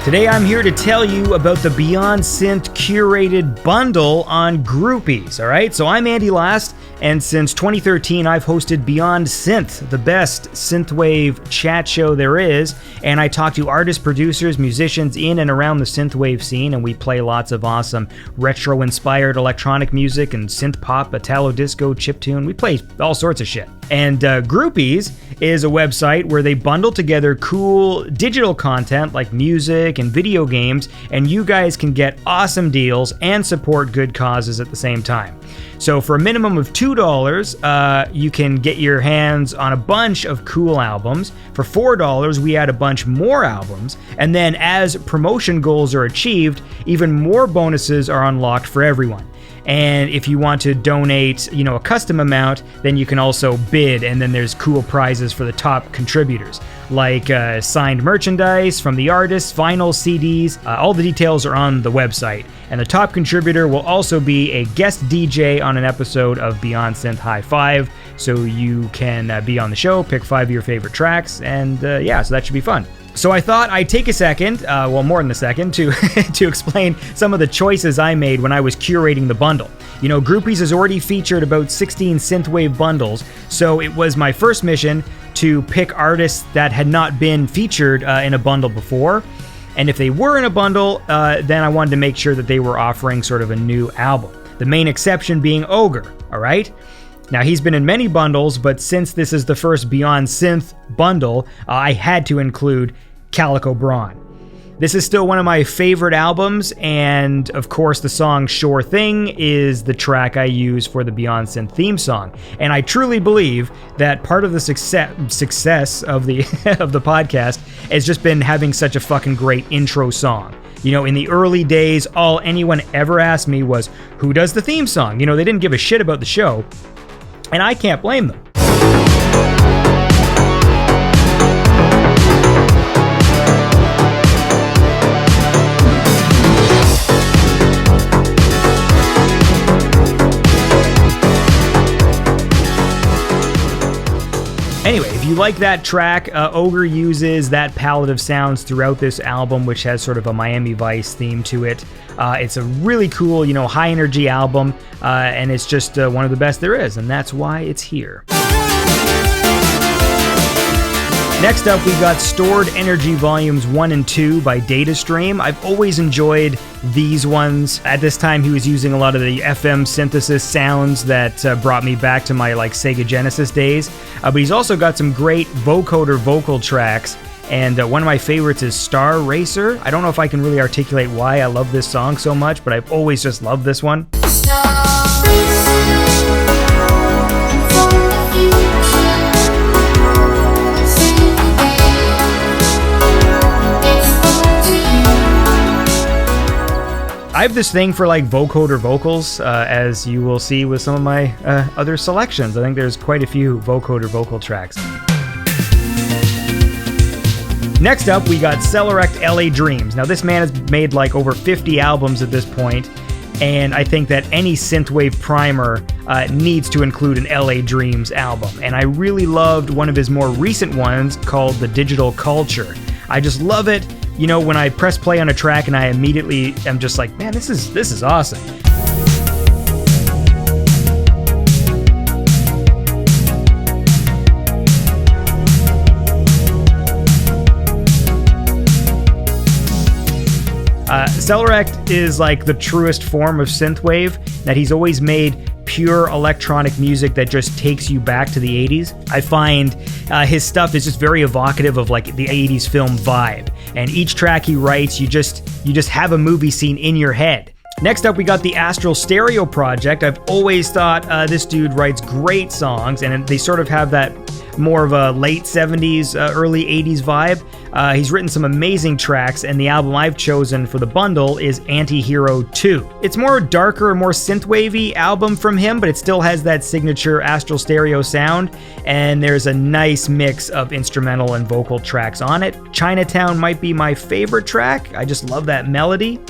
Today I'm here to tell you about the Beyond Synth Curated bundle on Groupees, alright? So I'm Andy Last, and since 2013 I've hosted Beyond Synth, the best synthwave chat show there is, and I talk to artists, producers, musicians in and around the synthwave scene, and we play lots of awesome retro-inspired electronic music and synth pop, Italo disco, chiptune. We play all sorts of shit. And Groupees is a website where they bundle together cool digital content like music and video games, and you guys can get awesome deals and support good causes at the same time. So for a minimum of $2, you can get your hands on a bunch of cool albums. For $4, we add a bunch more albums, and then as promotion goals are achieved, even more bonuses are unlocked for everyone. And if you want to donate, a custom amount, then you can also bid, and then there's cool prizes for the top contributors, like signed merchandise from the artists, vinyl, CDs. All the details are on the website. And the top contributor will also be a guest DJ on an episode of Beyond Synth High Five, so you can be on the show, pick 5 of your favorite tracks, and so that should be fun. So I thought I'd take a second, more than a second, to to explain some of the choices I made when I was curating the bundle. Groupees has already featured about 16 synthwave bundles, so it was my first mission to pick artists that had not been featured in a bundle before. And if they were in a bundle, then I wanted to make sure that they were offering sort of a new album. The main exception being Ogre, alright? Now, he's been in many bundles, but since this is the first Beyond Synth bundle, I had to include Calico Bran. This is still one of my favorite albums, and of course the song Sure Thing is the track I use for the Beyond Synth theme song. And I truly believe that part of the success of the of the podcast has just been having such a fucking great intro song. In the early days, all anyone ever asked me was, who does the theme song? They didn't give a shit about the show. And I can't blame them. Anyway, if you like that track, Ogre uses that palette of sounds throughout this album, which has sort of a Miami Vice theme to it. It's a really cool, high energy album, and it's just one of the best there is, and that's why it's here. Next up, we've got Stored Energy Volumes 1 and 2 by Datastream. I've always enjoyed these ones. At this time, he was using a lot of the FM synthesis sounds that brought me back to my Sega Genesis days. But he's also got some great vocoder vocal tracks, and one of my favorites is Star Racer. I don't know if I can really articulate why I love this song so much, but I've always just loved this one. I have this thing for vocoder vocals, as you will see with some of my other selections. I think there's quite a few vocoder vocal tracks. Next up, we got Celerect LA Dreams. Now, this man has made over 50 albums at this point, and I think that any synthwave primer needs to include an LA Dreams album. And I really loved one of his more recent ones called The Digital Culture. I just love it. When I press play on a track and I immediately am just like, man, this is awesome. Celerect is the truest form of synthwave, that he's always made pure electronic music that just takes you back to the 80s. I find his stuff is just very evocative of the 80s film vibe. And each track he writes, you just have a movie scene in your head. Next up, we got the Astral Stereo Project. I've always thought this dude writes great songs, and they sort of have that more of a late 70s, early 80s vibe. He's written some amazing tracks, and the album I've chosen for the bundle is Anti-Hero 2. It's more darker, more synthwavy album from him, but it still has that signature Astral Stereo sound, and there's a nice mix of instrumental and vocal tracks on it. Chinatown might be my favorite track. I just love that melody.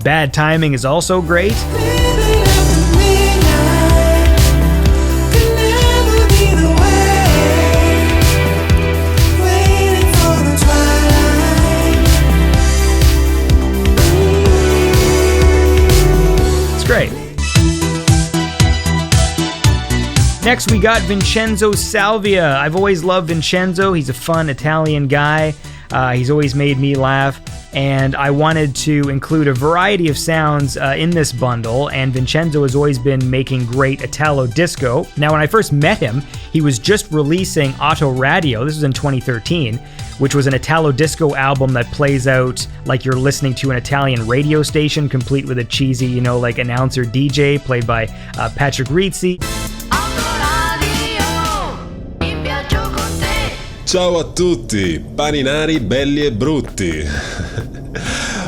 Bad Timing is also great. It's great. Next, we got Vincenzo Salvia. I've always loved Vincenzo. He's a fun Italian guy. He's always made me laugh, and I wanted to include a variety of sounds in this bundle, and Vincenzo has always been making great Italo disco. Now, when I first met him, he was just releasing Auto Radio, this was in 2013, which was an Italo disco album that plays out like you're listening to an Italian radio station, complete with a cheesy, like announcer DJ played by Patrick Rizzi. Ciao a tutti, paninari belli e brutti.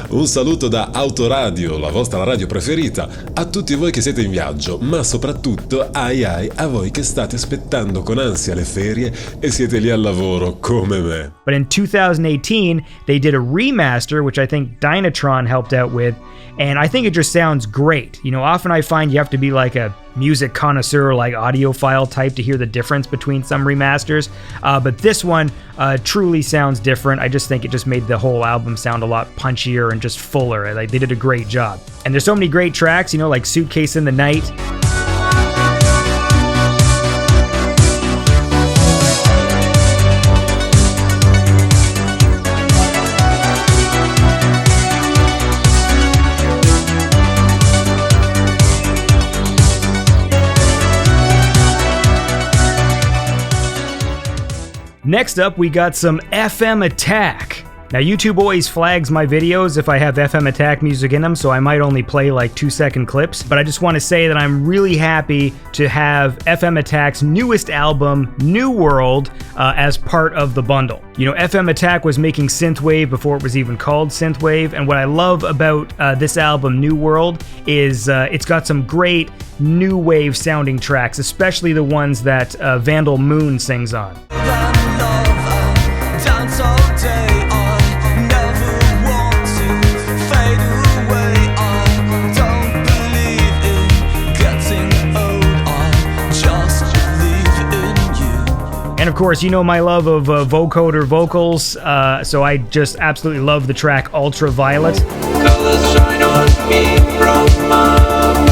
Un saluto da Autoradio, la vostra radio preferita, a tutti voi che siete in viaggio, ma soprattutto ai a voi che state aspettando con ansia le ferie e siete lì al lavoro come me. But in 2018, they did a remaster, which I think Dynatron helped out with, and I think it just sounds great. Often I find you have to be like a music connoisseur, like audiophile type, to hear the difference between some remasters. But this one truly sounds different. I just think it just made the whole album sound a lot punchier and just fuller. Like, they did a great job. And there's so many great tracks, like Suitcase in the Night. Next up, we got some FM Attack. Now, YouTube always flags my videos if I have FM Attack music in them, so I might only play like 2-second clips, but I just want to say that I'm really happy to have FM Attack's newest album, New World, as part of the bundle. FM Attack was making synthwave before it was even called synthwave, and what I love about this album, New World, is it's got some great new wave sounding tracks, especially the ones that Vandal Moon sings on. And of course, my love of vocoder vocals, so I just absolutely love the track Ultraviolet. Colors shine on me from above.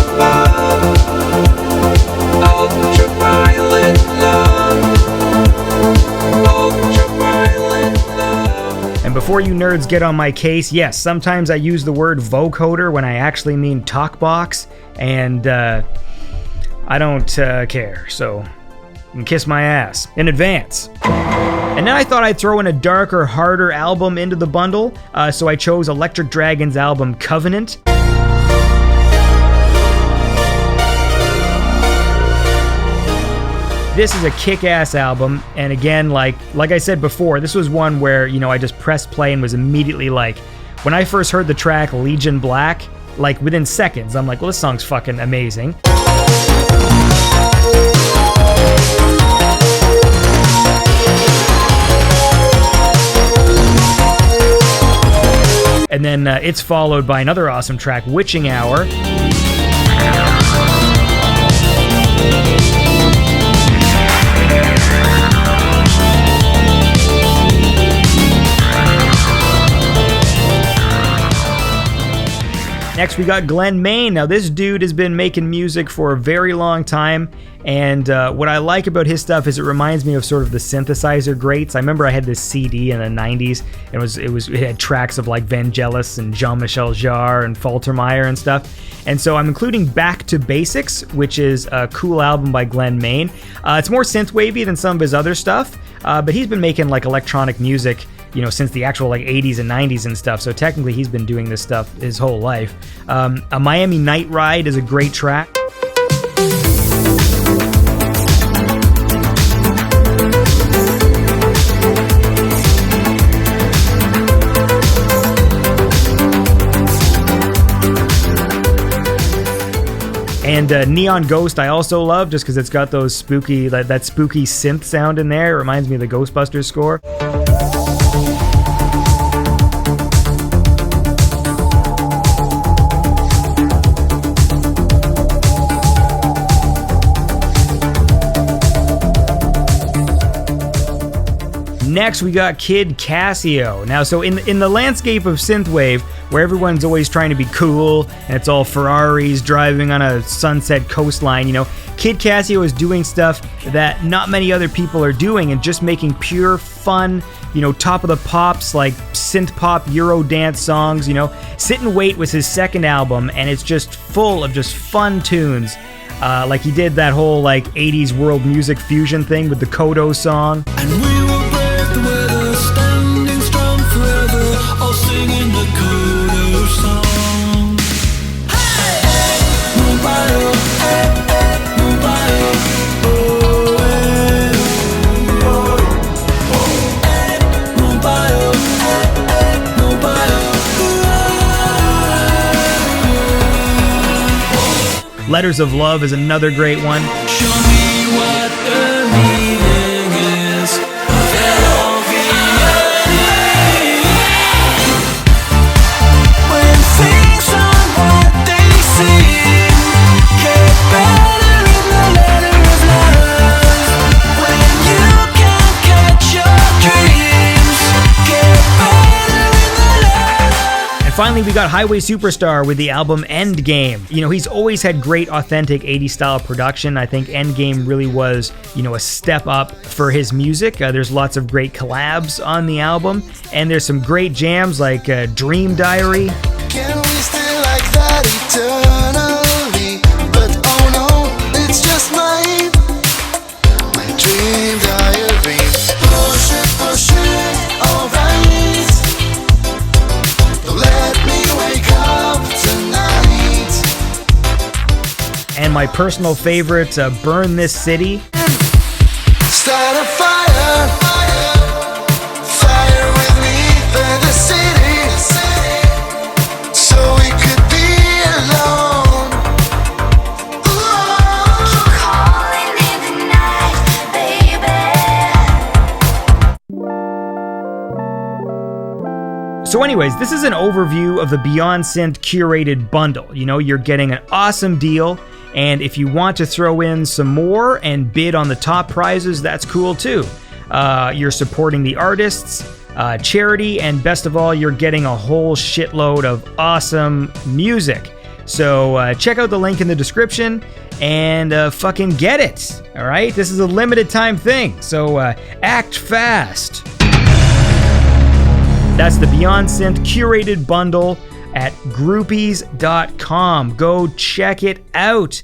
Ultraviolet love. Ultraviolet love. And before you nerds get on my case, yes, sometimes I use the word vocoder when I actually mean talkbox, and I don't care, so you can kiss my ass in advance. And then I thought I'd throw in a darker, harder album into the bundle, so I chose Electric Dragon's album Covenant. This is a kick-ass album, and again, like I said before, this was one where, I just pressed play and was immediately like, when I first heard the track Legion Black, like within seconds, I'm like, well, this song's fucking amazing. And then it's followed by another awesome track, Witching Hour. Next, we got Glenn Mayne. Now, this dude has been making music for a very long time, and what I like about his stuff is it reminds me of sort of the synthesizer greats. I remember I had this CD in the 90s, and it had tracks of like Vangelis and Jean-Michel Jarre and Faltermeyer and stuff. And so I'm including Back to Basics, which is a cool album by Glenn Mayne. It's more synthwavy than some of his other stuff, but he's been making like electronic music since the actual like 80s and 90s and stuff, so technically he's been doing this stuff his whole life. A Miami Night Ride is a great track. And Neon Ghost I also love, just because it's got those spooky, that spooky synth sound in there. It reminds me of the Ghostbusters score. next we got Kid Casio. Now, so in the landscape of synthwave, where everyone's always trying to be cool and it's all Ferraris driving on a sunset coastline, you know, Kid Casio is doing stuff that not many other people are doing and just making pure fun, you know, top of the pops, like synth pop Euro dance songs, you know. Sit and Wait was his second album, and it's just full of just fun tunes. Like he did that whole like 80s world music fusion thing with the Kodo song. And we will brave the weather, standing strong forever, all singing the Kodo song. Hey! Mobile, mobile, oh, mobile, mobile. Letters of Love is another great one. Show me what the meaning is of L-O-V-E. When things aren't what they seem, get better in the letter of love. When you can't catch your dreams, get better in the letter. And finally, we got Highway Superstar with the album Endgame. You know, he's always had great, authentic 80s style production. I think Endgame really was, you know, a step up for his music. There's lots of great collabs on the album, and there's some great jams like Dream Diary. Can we stay like that eternally? But oh no, it's just my dream diary. Push it, alright. Don't let me wake up tonight. And my personal favorite, Burn This City. Start a fire, fire with me, burn the city, so we could be alone. Calling in the night, baby. So anyways, this is an overview of the Beyond Synth Curated bundle. You know, you're getting an awesome deal, and if you want to throw in some more and bid on the top prizes, that's cool too. You're supporting the artists, charity, and best of all, you're getting a whole shitload of awesome music. So check out the link in the description and fucking get it, all right? This is a limited time thing, so act fast. That's the Beyond Synth Curated bundle at groupees.com. Go check it out.